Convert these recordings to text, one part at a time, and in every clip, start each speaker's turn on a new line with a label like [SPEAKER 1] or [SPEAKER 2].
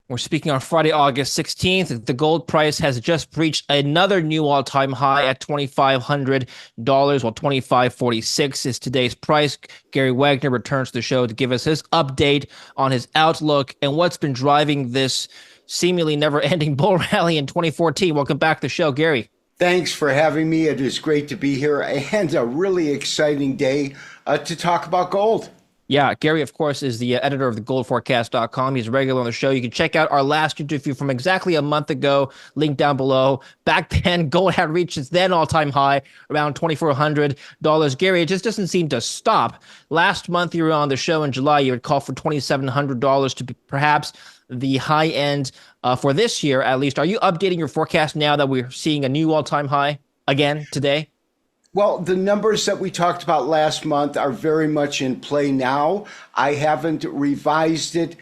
[SPEAKER 1] We're speaking on Friday, August 16th. The gold price has just reached another new all-time high at $2,500, while 2546 is today's price. Gary Wagner returns to the show to give us his update on his outlook and what's been driving this seemingly never-ending bull rally in 2014. Welcome back to the show, Gary.
[SPEAKER 2] Thanks for having me. It is great to be here and a really exciting day to talk about gold.
[SPEAKER 1] Yeah, Gary, of course, is the editor of thegoldforecast.com. He's a regular on the show. You can check out our last interview from exactly a month ago, link down below. Back then, gold had reached its then all-time high, around $2,400. Gary, it just doesn't seem to stop. Last month, you were on the show in July. You had called for $2,700 to be perhaps the high end for this year, at least. Are you updating your forecast now that we're seeing a new all-time high again today?
[SPEAKER 2] Well, the numbers that we talked about last month are very much in play now. I haven't revised it.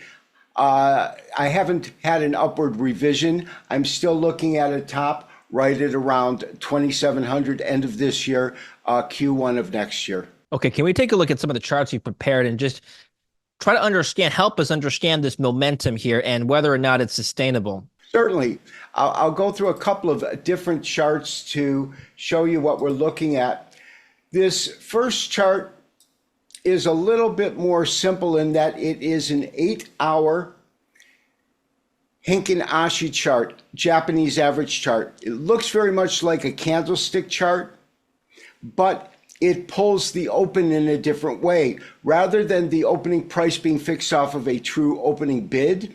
[SPEAKER 2] I haven't had an upward revision. I'm still looking at a top right at around 2,700 end of this year, Q1 of next year.
[SPEAKER 1] Okay, can we take a look at some of the charts you prepared and just try to help us understand this momentum here and whether or not it's sustainable?
[SPEAKER 2] Certainly. I'll go through a couple of different charts to show you what we're looking at. This first chart is a little bit more simple in that it is an 8-hour Hinken Ashi chart, Japanese average chart. It looks very much like a candlestick chart, but it pulls the open in a different way. Rather than the opening price being fixed off of a true opening bid,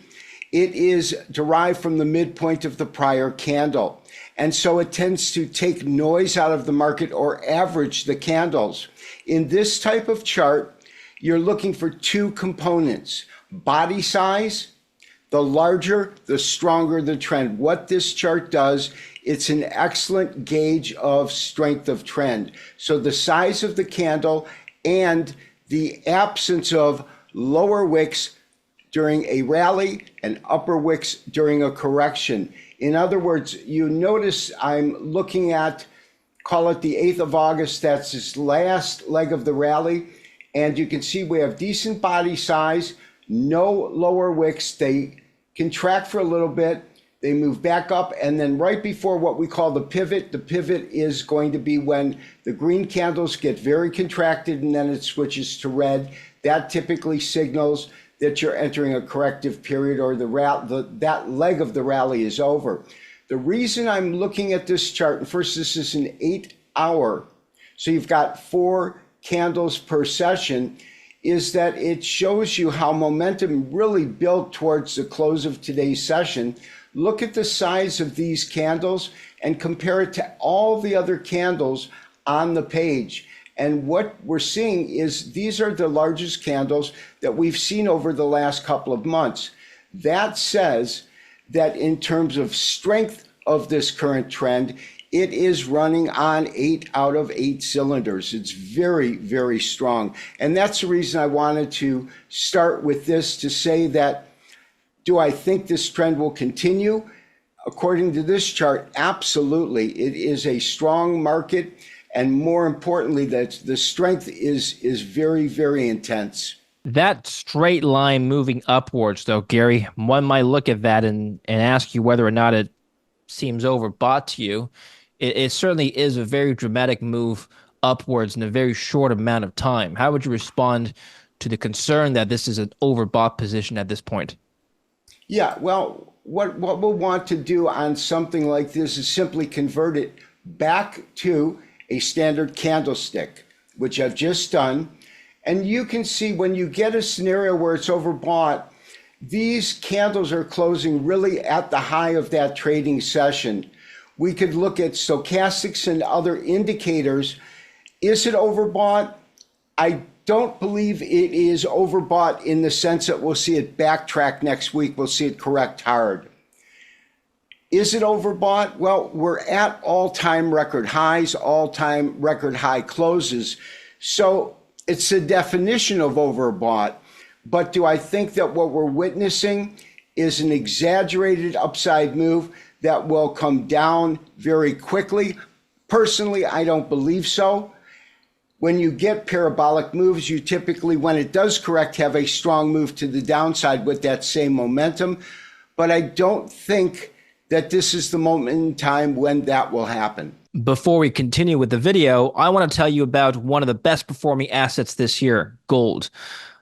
[SPEAKER 2] it is derived from the midpoint of the prior candle. And so it tends to take noise out of the market or average the candles. In this type of chart, you're looking for two components: body size. The larger, the stronger the trend. What this chart does, it's an excellent gauge of strength of trend. So the size of the candle and the absence of lower wicks during a rally and upper wicks during a correction. In other words, you notice I'm looking at, call it the 8th of August, that's this last leg of the rally. And you can see we have decent body size, no lower wicks. They contract for a little bit, they move back up, and then right before what we call the pivot is going to be when the green candles get very contracted and then it switches to red. That typically signals that you're entering a corrective period or that leg of the rally is over. The reason I'm looking at this chart, and first this is an 8-hour, so you've got 4 candles per session, is that it shows you how momentum really built towards the close of today's session. Look at the size of these candles and compare it to all the other candles on the page. And what we're seeing is these are the largest candles that we've seen over the last couple of months. That says that in terms of strength of this current trend, it is running on 8 out of 8 cylinders. It's very, very strong. And that's the reason I wanted to start with this to say that, do I think this trend will continue? According to this chart, absolutely. It is a strong market. And more importantly, that the strength is very, very intense.
[SPEAKER 1] That straight line moving upwards, though, Gary, one might look at that and ask you whether or not it seems overbought to you. It certainly is a very dramatic move upwards in a very short amount of time. How would you respond to the concern that this is an overbought position at this point?
[SPEAKER 2] Yeah, well, what we'll want to do on something like this is simply convert it back to a standard candlestick, which I've just done. And you can see when you get a scenario where it's overbought, these candles are closing really at the high of that trading session. We could look at stochastics and other indicators. Is it overbought? I don't believe it is overbought in the sense that we'll see it backtrack next week. We'll see it correct hard. Is it overbought? Well, we're at all-time record highs, all-time record high closes. So it's a definition of overbought. But do I think that what we're witnessing is an exaggerated upside move that will come down very quickly? Personally, I don't believe so. When you get parabolic moves, you typically, when it does correct, have a strong move to the downside with that same momentum. but I don't think that this is the moment in time when that will happen.
[SPEAKER 1] Before we continue with the video, I want to tell you about one of the best performing assets this year, gold.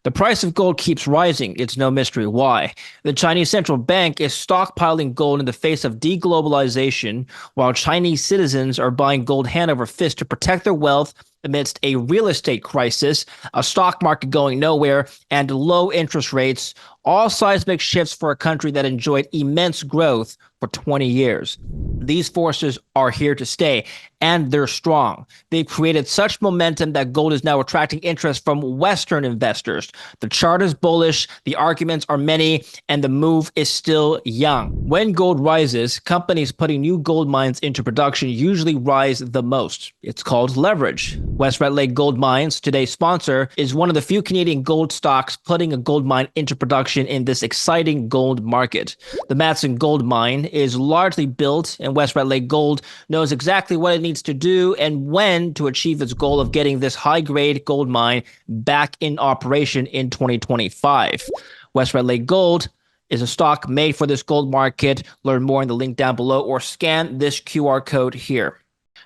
[SPEAKER 1] The price of gold keeps rising. It's no mystery why. The Chinese central bank is stockpiling gold in the face of deglobalization, while Chinese citizens are buying gold hand over fist to protect their wealth amidst a real estate crisis, a stock market going nowhere, and low interest rates, all seismic shifts for a country that enjoyed immense growth for 20 years. These forces are here to stay, and they're strong. They've created such momentum that gold is now attracting interest from Western investors. The chart is bullish, the arguments are many, and the move is still young. When gold rises, companies putting new gold mines into production usually rise the most. It's called leverage. West Red Lake Gold Mines, today's sponsor, is one of the few Canadian gold stocks putting a gold mine into production in this exciting gold market. The Matson Gold Mine is largely built, and West Red Lake Gold knows exactly what it needs to do and when to achieve its goal of getting this high-grade gold mine back in operation in 2025. West Red Lake Gold is a stock made for this gold market. Learn more in the link down below or scan this QR code here.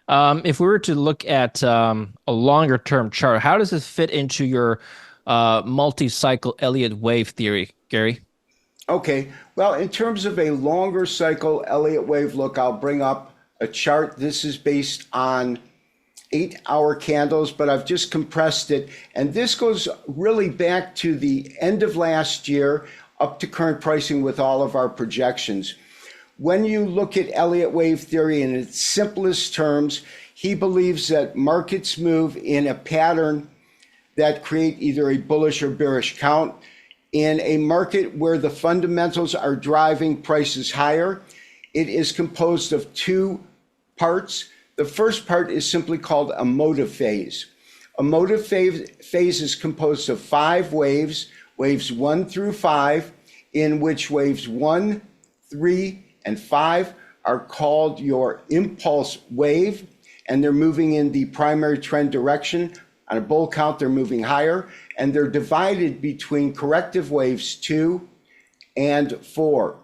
[SPEAKER 1] If we were to look at a longer term chart, how does this fit into your multi-cycle Elliott wave theory, Gary?
[SPEAKER 2] Okay, well, in terms of a longer cycle Elliott wave look, I'll bring up a chart. This is based on 8-hour candles, but I've just compressed it. And this goes really back to the end of last year up to current pricing with all of our projections. When you look at Elliott wave theory in its simplest terms, he believes that markets move in a pattern that create either a bullish or bearish count. In a market where the fundamentals are driving prices higher, it is composed of two parts. The first part is simply called a motive phase. A motive phase is composed of 5 waves, waves 1 through 5, in which waves 1, 3, and 5 are called your impulse wave, and they're moving in the primary trend direction. On a bull count, they're moving higher, and they're divided between corrective waves 2 and 4.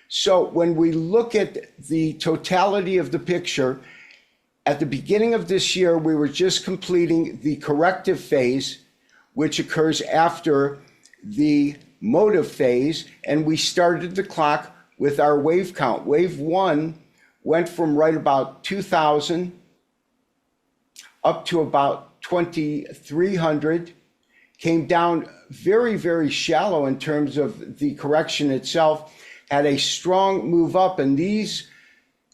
[SPEAKER 2] So when we look at the totality of the picture, at the beginning of this year, we were just completing the corrective phase, which occurs after the motive phase, and we started the clock with our wave count. Wave 1 went from right about 2,000 up to about 2,300, came down very, very shallow in terms of the correction itself, had a strong move up, and these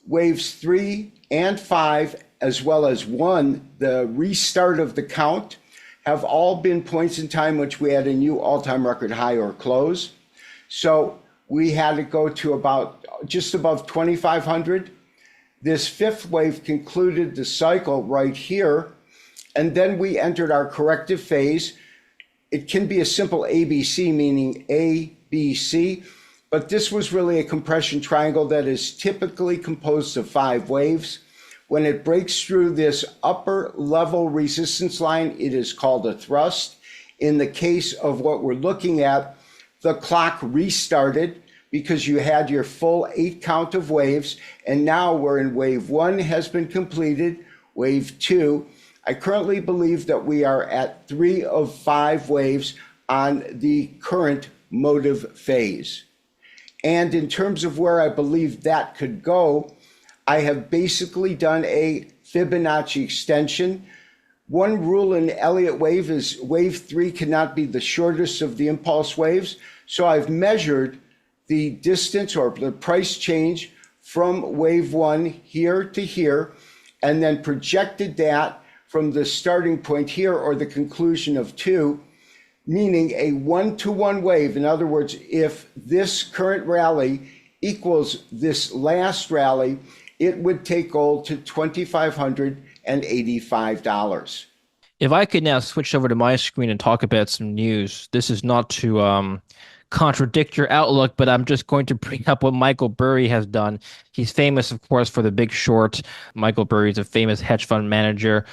[SPEAKER 2] waves 3 and 5, as well as 1, the restart of the count, have all been points in time which we had a new all-time record high or close. So we had to go to about just above 2,500. This 5th wave concluded the cycle right here, and then we entered our corrective phase. It can be a simple ABC, meaning A, B, C, but this was really a compression triangle that is typically composed of 5 waves. When it breaks through this upper level resistance line, it is called a thrust. In the case of what we're looking at, the clock restarted because you had your full 8 count of waves, and now we're in wave 1 has been completed, wave 2. I currently believe that we are at 3 of 5 waves on the current motive phase. And in terms of where I believe that could go, I have basically done a Fibonacci extension. One rule in Elliott wave is wave 3 cannot be the shortest of the impulse waves. So I've measured the distance or the price change from wave 1 here to here, and then projected that from the starting point here or the conclusion of 2, meaning a 1-to-1 wave. In other words, if this current rally equals this last rally, it would take gold to $2,585.
[SPEAKER 1] If I could now switch over to my screen and talk about some news, this is not to contradict your outlook, but I'm just going to bring up what Michael Burry has done. He's famous, of course, for The Big Short. Michael Burry is a famous hedge fund manager,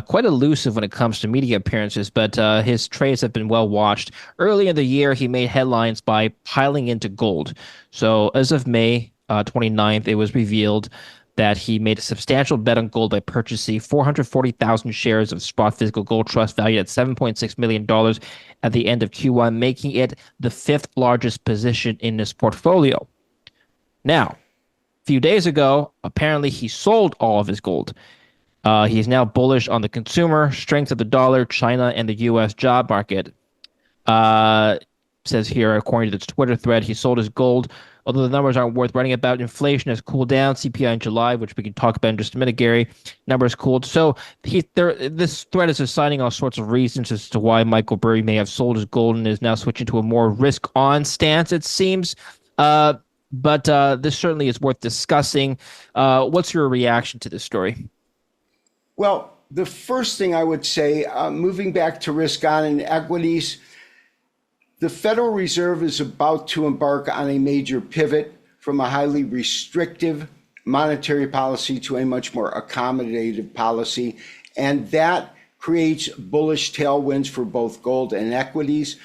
[SPEAKER 1] quite elusive when it comes to media appearances, but his trades have been well watched. Early in the year, he made headlines by piling into gold. So as of May 29th, it was revealed that he made a substantial bet on gold by purchasing 440,000 shares of Sprott Physical Gold Trust valued at $7.6 million at the end of Q1, making it the fifth largest position in his portfolio. Now, a few days ago, apparently he sold all of his gold. He's now bullish on the consumer, strength of the dollar, China, and the U.S. job market. Uh, Says here, according to its Twitter thread, he sold his gold. Although the numbers aren't worth writing about, inflation has cooled down. CPI in July, which we can talk about in just a minute, Gary, numbers cooled. So this thread is assigning all sorts of reasons as to why Michael Burry may have sold his gold and is now switching to a more risk-on stance, it seems. But this certainly is worth discussing. What's your reaction to this story?
[SPEAKER 2] Well, the first thing I would say, moving back to risk on in equities, the Federal Reserve is about to embark on a major pivot from a highly restrictive monetary policy to a much more accommodative policy, and that creates bullish tailwinds for both gold and equities.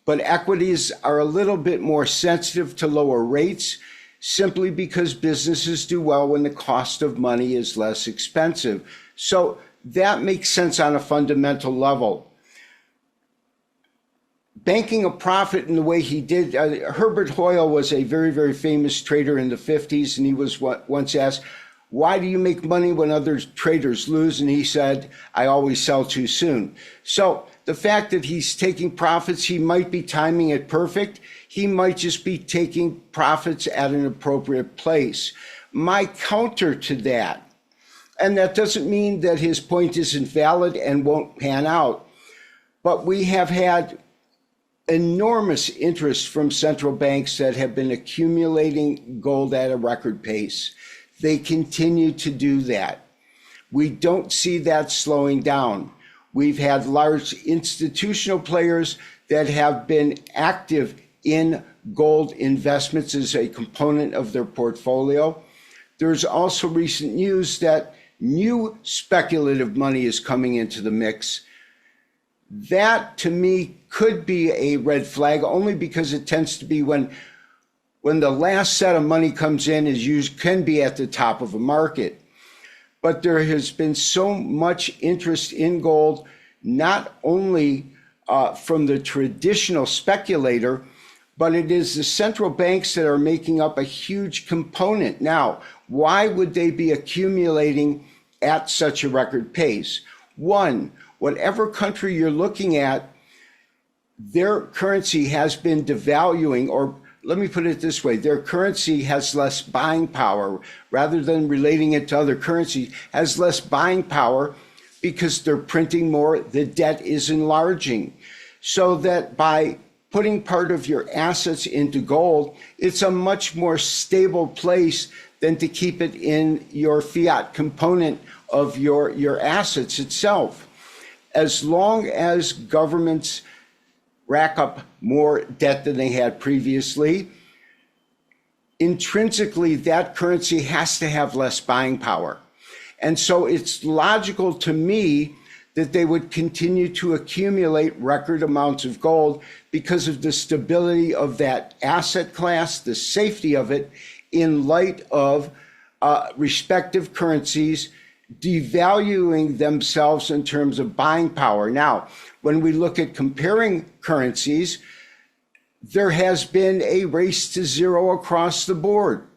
[SPEAKER 2] But equities are a little bit more sensitive to lower rates simply because businesses do well when the cost of money is less expensive. So that makes sense on a fundamental level. Banking a profit in the way he did, Herbert Hoyle was a very, very famous trader in the 50s, and he was once asked, why do you make money when other traders lose? And he said, I always sell too soon. So the fact that he's taking profits, he might be timing it perfect. He might just be taking profits at an appropriate place. My counter to that, and that doesn't mean that his point isn't valid and won't pan out, but we have had enormous interest from central banks that have been accumulating gold at a record pace. They continue to do that. We don't see that slowing down. We've had large institutional players that have been active in gold investments as a component of their portfolio. There's also recent news that new speculative money is coming into the mix. That, to me, could be a red flag, only because it tends to be when the last set of money comes in can be at the top of a market. But there has been so much interest in gold, not only from the traditional speculator, but it is the central banks that are making up a huge component. Now, why would they be accumulating at such a record pace? One, whatever country you're looking at, their currency has been devaluing, or let me put it this way, their currency has less buying power rather than relating it to other currencies, has less buying power because they're printing more, the debt is enlarging. So that by putting part of your assets into gold, it's a much more stable place than to keep it in your fiat component of your assets itself. As long as governments rack up more debt than they had previously, intrinsically that currency has to have less buying power. And so it's logical to me that they would continue to accumulate record amounts of gold because of the stability of that asset class, the safety of it, in light of respective currencies devaluing themselves in terms of buying power. Now, when we look at comparing currencies, there has been a race to zero across the board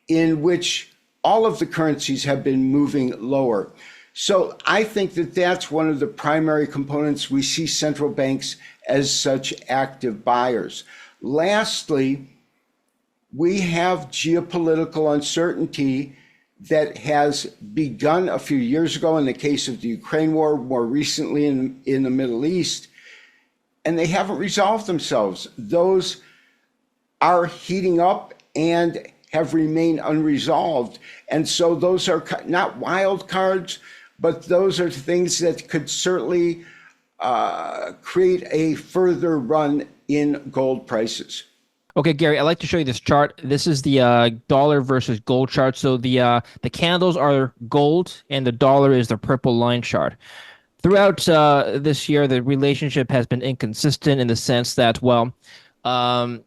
[SPEAKER 2] in which all of the currencies have been moving lower. So I think that that's one of the primary components. We see central banks as such active buyers. Lastly, we have geopolitical uncertainty that has begun a few years ago in the case of the Ukraine war, more recently in the Middle East, and they haven't resolved themselves. Those are heating up and have remained unresolved. And so those are not wild cards, but those are things that could certainly create a further run in gold prices.
[SPEAKER 1] Okay, Gary, I'd like to show you this chart. This is the dollar versus gold chart. So the candles are gold and the dollar is the purple line chart. Throughout this year, the relationship has been inconsistent in the sense that, well, um,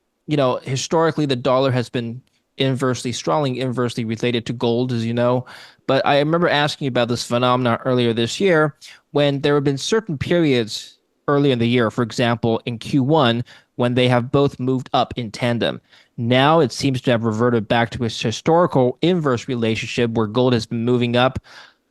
[SPEAKER 1] historically the dollar has been strongly inversely related to gold, as you know. But I remember asking you about this phenomenon earlier this year when there have been certain periods early in the year, for example, in Q1, when they have both moved up in tandem. Now it seems to have reverted back to its historical inverse relationship where gold has been moving up,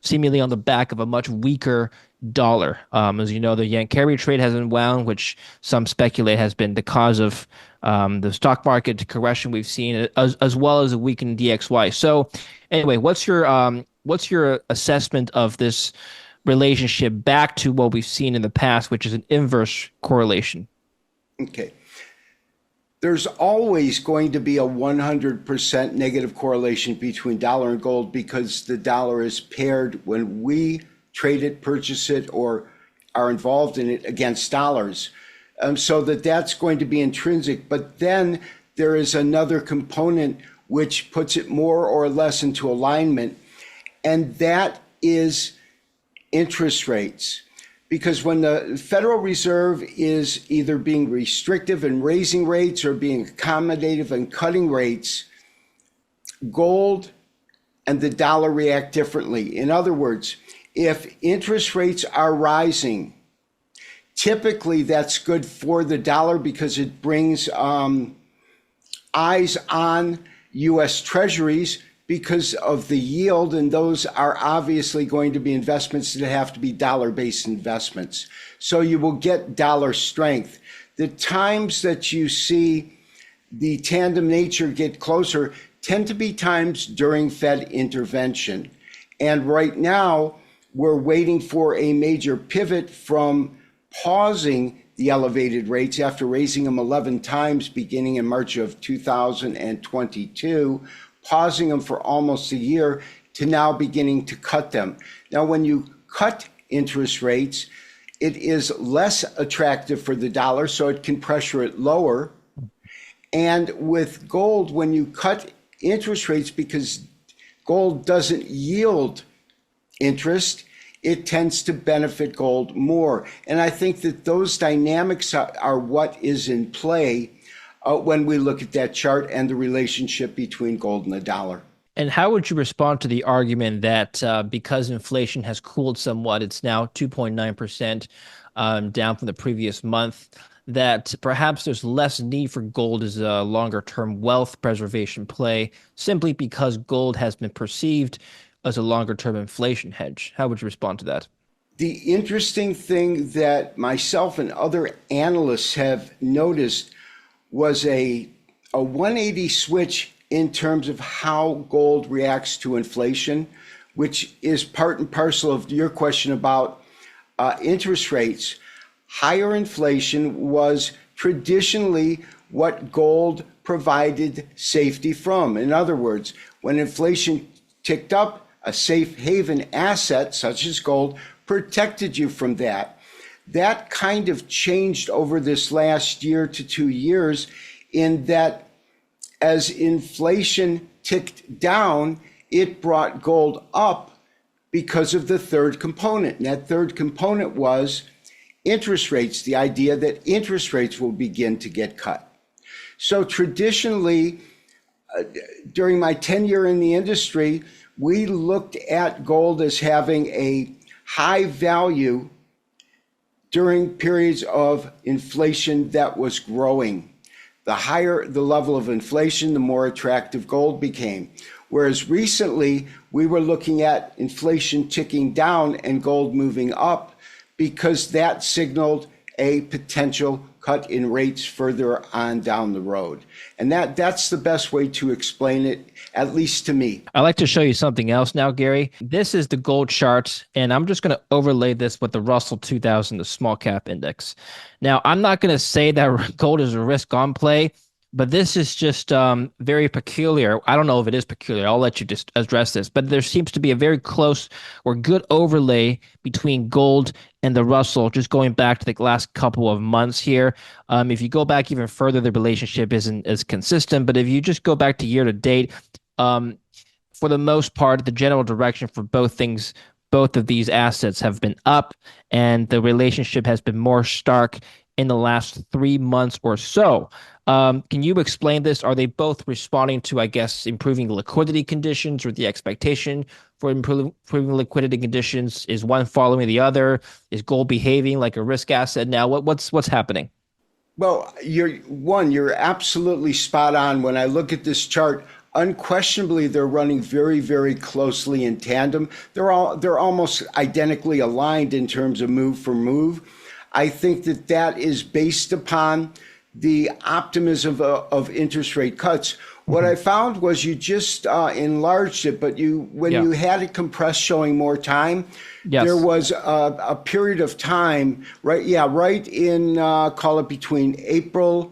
[SPEAKER 1] seemingly on the back of a much weaker dollar. As you know, the yen carry trade has unwound, which some speculate has been the cause of the stock market correction we've seen, as well as a weakened DXY. So, anyway, what's your assessment of this relationship back to what we've seen in the past, which is an inverse correlation?
[SPEAKER 2] Okay. There's always going to be a 100% negative correlation between dollar and gold because the dollar is paired when we trade it, purchase it, or are involved in it against dollars. So that's going to be intrinsic. But then there is another component which puts it more or less into alignment, and that is interest rates. Because when the Federal Reserve is either being restrictive and raising rates or being accommodative and cutting rates, gold and the dollar react differently. In other words, if interest rates are rising, typically that's good for the dollar because it brings eyes on U.S. Treasuries because of the yield, and those are obviously going to be investments that have to be dollar-based investments. So you will get dollar strength. The times that you see the tandem nature get closer tend to be times during Fed intervention. And right now, we're waiting for a major pivot from pausing the elevated rates after raising them 11 times beginning in March of 2022, pausing them for almost a year, to now beginning to cut them. Now, when you cut interest rates, it is less attractive for the dollar, so it can pressure it lower. And with gold, when you cut interest rates, because gold doesn't yield interest, it tends to benefit gold more. And I think that those dynamics are what is in play when we look at that chart and the relationship between gold and the dollar.
[SPEAKER 1] And how would you respond to the argument that because inflation has cooled somewhat, it's now 2.9% down from the previous month, that perhaps there's less need for gold as a longer-term wealth preservation play simply because gold has been perceived as a longer-term inflation hedge? How would you respond to that?
[SPEAKER 2] The interesting thing that myself and other analysts have noticed was a 180 switch in terms of how gold reacts to inflation, which is part and parcel of your question about interest rates. Higher inflation was traditionally what gold provided safety from. In other words, when inflation ticked up, a safe haven asset such as gold protected you from that. That kind of changed over this last year to 2 years in that as inflation ticked down, it brought gold up because of the third component. And that third component was interest rates, the idea that interest rates will begin to get cut. So traditionally, during my tenure in the industry, we looked at gold as having a high value during periods of inflation that was growing. The higher the level of inflation, the more attractive gold became. Whereas recently, we were looking at inflation ticking down and gold moving up because that signaled a potential cut in rates further on down the road. And that's the best way to explain it, at least to me.
[SPEAKER 1] I'd like to show you something else now, Gary. This is the gold chart, and I'm just going to overlay this with the Russell 2000, the small cap index. Now, I'm not going to say that gold is a risk on play, But this is just very peculiar. I don't know if it is peculiar. I'll let you just address this. But there seems to be a very close or good overlay between gold and the Russell, just going back to the last couple of months here. If you go back even further, the relationship isn't as consistent. But if you just go back to year to date, um, for the most part, the general direction for both of these assets have been up, and the relationship has been more stark in the last 3 months or so. Can you explain this? Are they both responding to, I guess, improving liquidity conditions or the expectation for improving liquidity conditions? Is one following the other? Is gold behaving like a risk asset now? What's happening?
[SPEAKER 2] Well, you're absolutely spot on. When I look at this chart, unquestionably they're running very, very closely in tandem. They're almost identically aligned in terms of move for move. I think that is based upon the optimism of interest rate cuts. What I found was you just enlarged it, but when
[SPEAKER 1] Yeah.
[SPEAKER 2] you had it compressed showing more time,
[SPEAKER 1] Yes.
[SPEAKER 2] there was a period of time, right? Yeah, right in, call it between April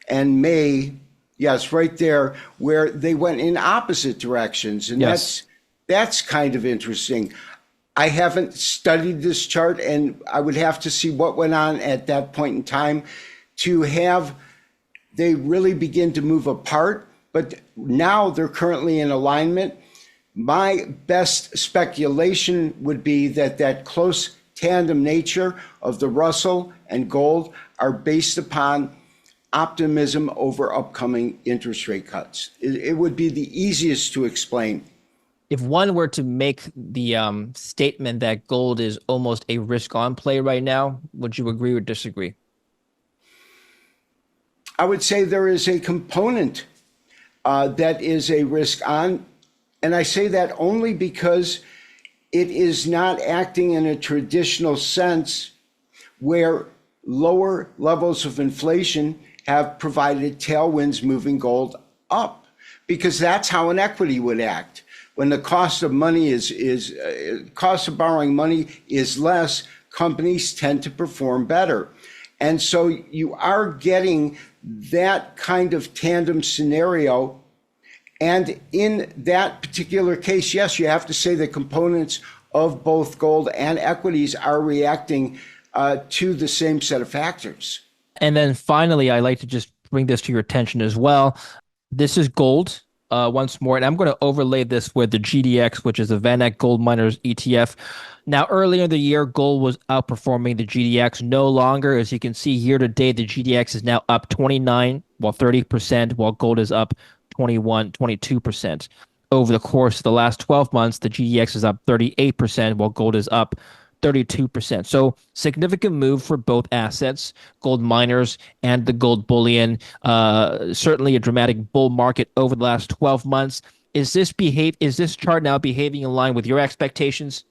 [SPEAKER 2] and May. Yes, right there, where they went in opposite directions. And
[SPEAKER 1] Yes.
[SPEAKER 2] that's kind of interesting. I haven't studied this chart, and I would have to see what went on at that point in time to have they really begin to move apart. But now they're currently in alignment. My best speculation would be that close tandem nature of the Russell and gold are based upon optimism over upcoming interest rate cuts. It would be the easiest to explain.
[SPEAKER 1] If one were to make the statement that gold is almost a risk on play right now, would you agree or disagree?
[SPEAKER 2] I would say there is a component that is a risk on, and I say that only because it is not acting in a traditional sense where lower levels of inflation have provided tailwinds moving gold up, because that's how an equity would act. When the cost of money is cost of borrowing money is less, companies tend to perform better. And so you are getting that kind of tandem scenario. And in that particular case, yes, you have to say the components of both gold and equities are reacting to the same set of factors.
[SPEAKER 1] And then finally, I like to just bring this to your attention as well. This is gold once more, and I'm going to overlay this with the GDX, which is the VanEck Gold Miners ETF. Now, earlier in the year, gold was outperforming the GDX. No longer, as you can see year to date, the GDX is now up 29, while 30%, while gold is up 21, 22%. Over the course of the last 12 months, the GDX is up 38%, while gold is up 32%. So significant move for both assets, gold miners and the gold bullion. Certainly a dramatic bull market over the last 12 months. Is this chart now behaving in line with your expectations?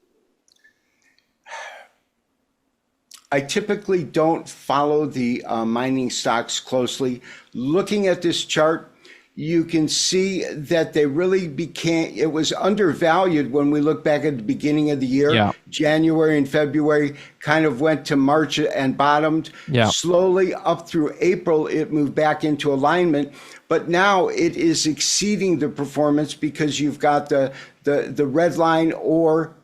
[SPEAKER 2] I typically don't follow the mining stocks closely. Looking at this chart, you can see that they really it was undervalued when we look back at the beginning of the year.
[SPEAKER 1] Yeah.
[SPEAKER 2] January and February kind of went to March and bottomed.
[SPEAKER 1] Yeah.
[SPEAKER 2] Slowly up through April, it moved back into alignment. But now it is exceeding the performance because you've got the red line or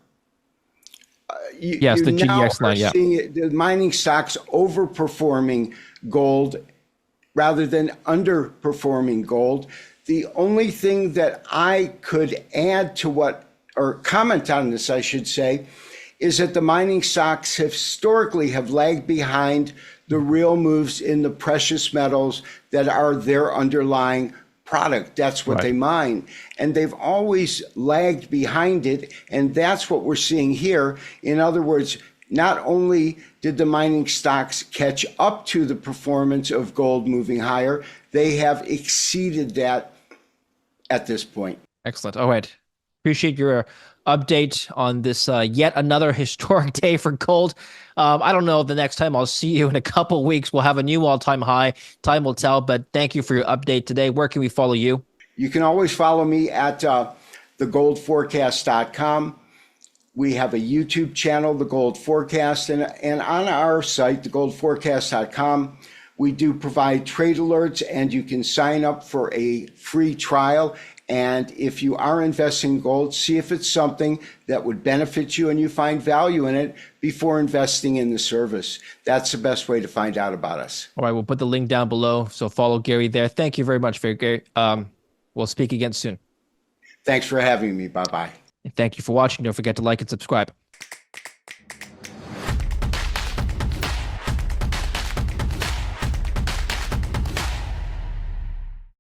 [SPEAKER 1] Yes, the GDX line, yeah.
[SPEAKER 2] seeing the mining stocks overperforming gold rather than underperforming gold. The only thing that I could add to or comment on this, I should say, is that the mining stocks historically have lagged behind the real moves in the precious metals that are their underlying product. That's what they mine. And they've always lagged behind it. And that's what we're seeing here. In other words, not only did the mining stocks catch up to the performance of gold moving higher, they have exceeded that at this point.
[SPEAKER 1] Excellent. All right. Appreciate your update on this yet another historic day for gold. I don't know, the next time I'll see you in a couple weeks, we'll have a new all-time high. Time will tell, but thank you for your update today. Where can we follow you?
[SPEAKER 2] You can always follow me at thegoldforecast.com. We have a YouTube channel, The Gold Forecast, and on our site, thegoldforecast.com, We do provide trade alerts, and you can sign up for a free trial. And if you are investing in gold, see if it's something that would benefit you and you find value in it before investing in the service. That's the best way to find out about us.
[SPEAKER 1] All right, we'll put the link down below. So follow Gary there. Thank you very much, Gary. We'll speak again soon.
[SPEAKER 2] Thanks for having me. Bye-bye.
[SPEAKER 1] And thank you for watching. Don't forget to like and subscribe.